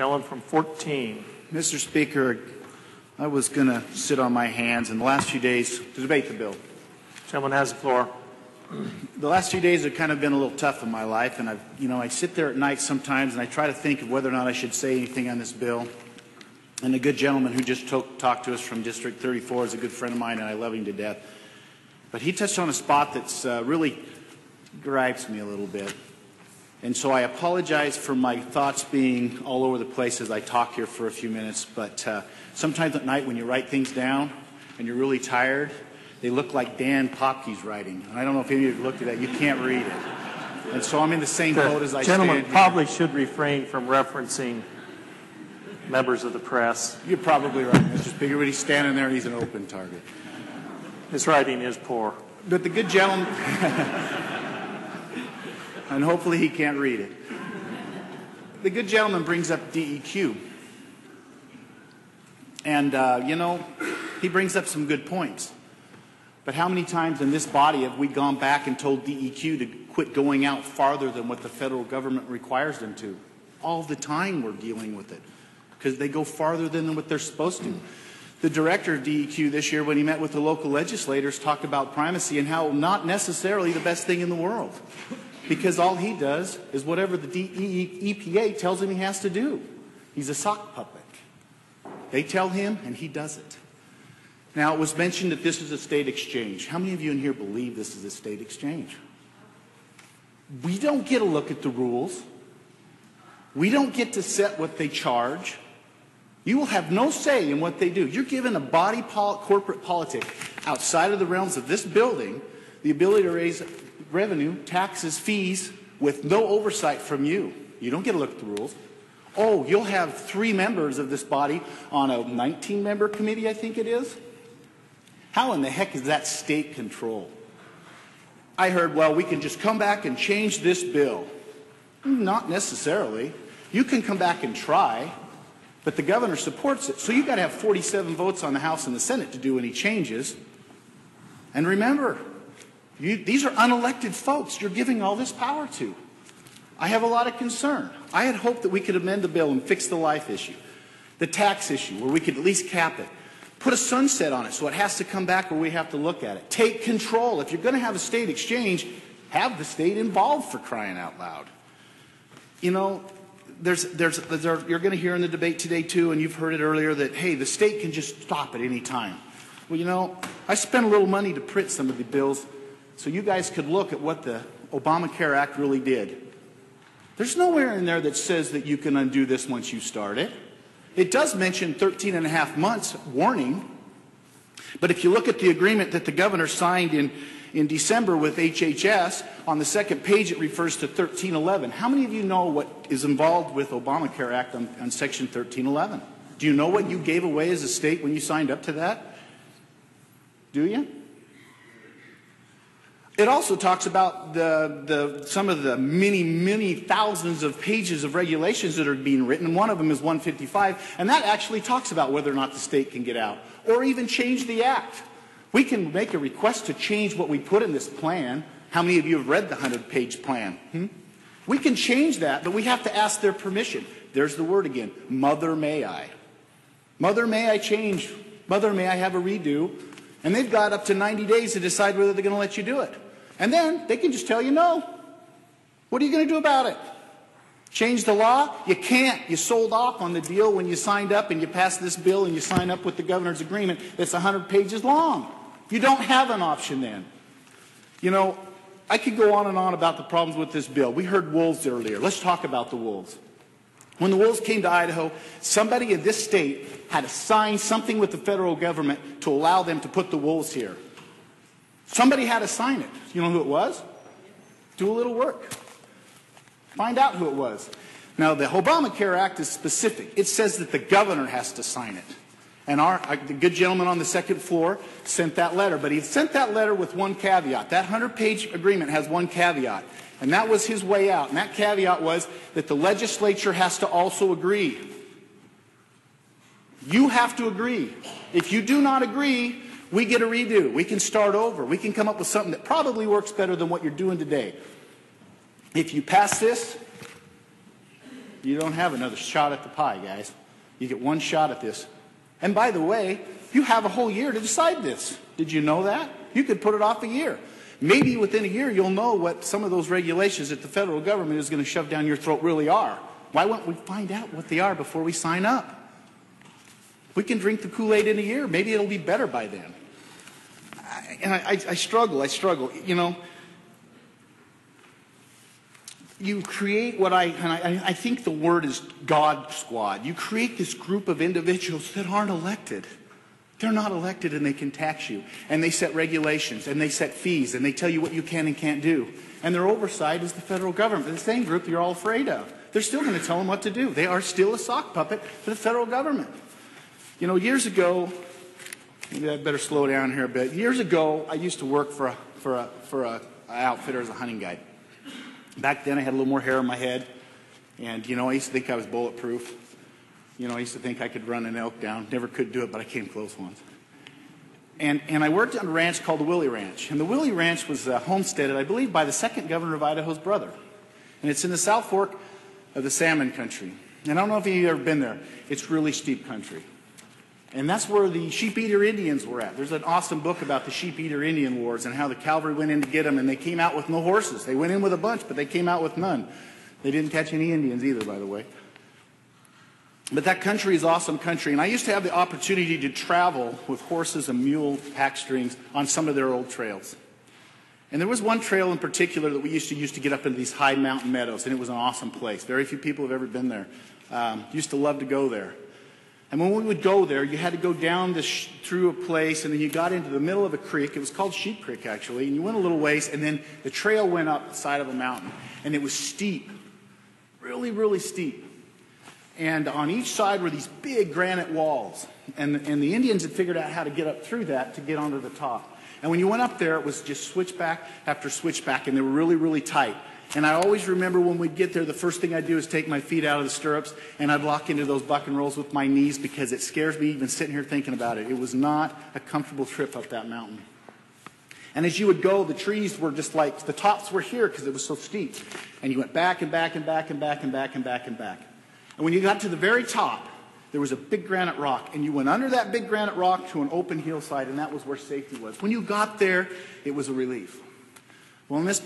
Gentleman from 14. Mr. Speaker, I was going to sit on my hands in the last few days to debate the bill. Gentleman has the floor. The last few days have kind of been a little tough in my life, and I sit there at night sometimes and I try to think of whether or not I should say anything on this bill. And the good gentleman who just talked to us from District 34 is a good friend of mine, and I love him to death. But he touched on a spot that's really gripes me a little bit. And so I apologize for my thoughts being all over the place as I talk here for a few minutes. But sometimes at night when you write things down and you're really tired, they look like Dan Popke's writing. And I don't know if any of you looked at that. You can't read it. And so I'm in the same boat as I stand here. Gentleman probably should refrain from referencing members of the press. You're probably right, Mr. Speaker, but he's standing there and he's an open target. His writing is poor. But the good gentleman, and hopefully he can't read it. The good gentleman brings up DEQ. And, he brings up some good points. But how many times in this body have we gone back and told DEQ to quit going out farther than what the federal government requires them to? All the time we're dealing with it, because they go farther than what they're supposed to. The director of DEQ this year, when he met with the local legislators, talked about primacy and how not necessarily the best thing in the world, because all he does is whatever the EPA tells him he has to do. He's a sock puppet. They tell him, and he does it. Now, it was mentioned that this is a state exchange. How many of you in here believe this is a state exchange? We don't get a look at the rules. We don't get to set what they charge. You will have no say in what they do. You're given a body corporate politic outside of the realms of this building the ability to raise revenue, taxes, fees with no oversight from you. You don't get to look at the rules. Oh, you'll have 3 members of this body on a 19-member committee, I think it is. How in the heck is that state control? I heard, well, we can just come back and change this bill. Not necessarily. You can come back and try, but the governor supports it. So you've got to have 47 votes on the House and the Senate to do any changes. And remember, these are unelected folks you're giving all this power to. I have a lot of concern. I had hoped that we could amend the bill and fix the life issue, the tax issue, where we could at least cap it. Put a sunset on it so it has to come back where we have to look at it. Take control. If you're going to have a state exchange, have the state involved, for crying out loud. You know, you're going to hear in the debate today, too, and you've heard it earlier, that, hey, the state can just stop at any time. Well, you know, I spent a little money to print some of the bills so you guys could look at what the Obamacare Act really did. There's nowhere in there that says that you can undo this once you start it. It does mention 13 and a half months warning, but if you look at the agreement that the governor signed in December with HHS, on the second page it refers to 1311. How many of you know what is involved with Obamacare Act on Section 1311? Do you know what you gave away as a state when you signed up to that? Do you? It also talks about some of the many thousands of pages of regulations that are being written. One of them is 155, and that actually talks about whether or not the state can get out or even change the act. We can make a request to change what we put in this plan. How many of you have read the 100-page plan? We can change that, but we have to ask their permission. There's the word again, mother may I. Mother may I change, mother may I have a redo, and they've got up to 90 days to decide whether they're going to let you do it. And then they can just tell you no. What are you going to do about it? Change the law? You can't. You sold off on the deal when you signed up and you passed this bill and you sign up with the governor's agreement that's 100 pages long. You don't have an option then. You know, I could go on and on about the problems with this bill. We heard wolves earlier. Let's talk about the wolves. When the wolves came to Idaho, somebody in this state had to sign something with the federal government to allow them to put the wolves here. Somebody had to sign it. You know who it was? Do a little work. Find out who it was. Now, the Obamacare Act is specific. It says that the governor has to sign it. And the good gentleman on the second floor sent that letter. But he sent that letter with one caveat. That 100-page agreement has one caveat. And that was his way out. And that caveat was that the legislature has to also agree. You have to agree. If you do not agree, we get a redo. We can start over. We can come up with something that probably works better than what you're doing today. If you pass this, You don't have another shot at the pie, guys. You get one shot at this. And by the way, you have a whole year to decide this. Did you know that? You could put it off a year. Maybe within a year you'll know what some of those regulations that the federal government is going to shove down your throat really are. Why won't we find out what they are before we sign up? We can drink the Kool-Aid in a year. Maybe it'll be better by then. I struggle. You know, you create what I think the word is God squad. You create this group of individuals that aren't elected. They're not elected and they can tax you. And they set regulations and they set fees and they tell you what you can and can't do. And their oversight is the federal government, the same group you're all afraid of. They're still going to tell them what to do. They are still a sock puppet for the federal government. You know, years ago, maybe I better slow down here a bit. Years ago, I used to work for a outfitter as a hunting guide. Back then, I had a little more hair on my head, and you know, I used to think I was bulletproof. You know, I used to think I could run an elk down. Never could do it, but I came close once. And I worked on a ranch called the Willie Ranch. And the Willie Ranch was homesteaded, I believe, by the second governor of Idaho's brother. And it's in the South Fork of the Salmon Country. And I don't know if you've ever been there. It's really steep country. And that's where the sheep-eater Indians were at. There's an awesome book about the sheep-eater Indian wars and how the cavalry went in to get them, and they came out with no horses. They went in with a bunch, but they came out with none. They didn't catch any Indians either, by the way. But that country is awesome country, and I used to have the opportunity to travel with horses and mule pack strings on some of their old trails. And there was one trail in particular that we used to use to get up into these high mountain meadows, and it was an awesome place. Very few people have ever been there. Used to love to go there. And when we would go there, you had to go down through a place, and then you got into the middle of a creek. It was called Sheep Creek, actually. And you went a little ways, and then the trail went up the side of a mountain. And it was steep. Really, really steep. And on each side were these big granite walls. And the Indians had figured out how to get up through that to get onto the top. And when you went up there, it was just switchback after switchback, and they were really, really tight. And I always remember when we'd get there, the first thing I'd do is take my feet out of the stirrups, and I'd lock into those buck and rolls with my knees because it scares me even sitting here thinking about it. It was not a comfortable trip up that mountain. And as you would go, the trees were just like, the tops were here because it was so steep. And you went back and back and back and back and back and back and back. And when you got to the very top, there was a big granite rock, and you went under that big granite rock to an open hillside, and that was where safety was. When you got there, it was a relief. Well, in this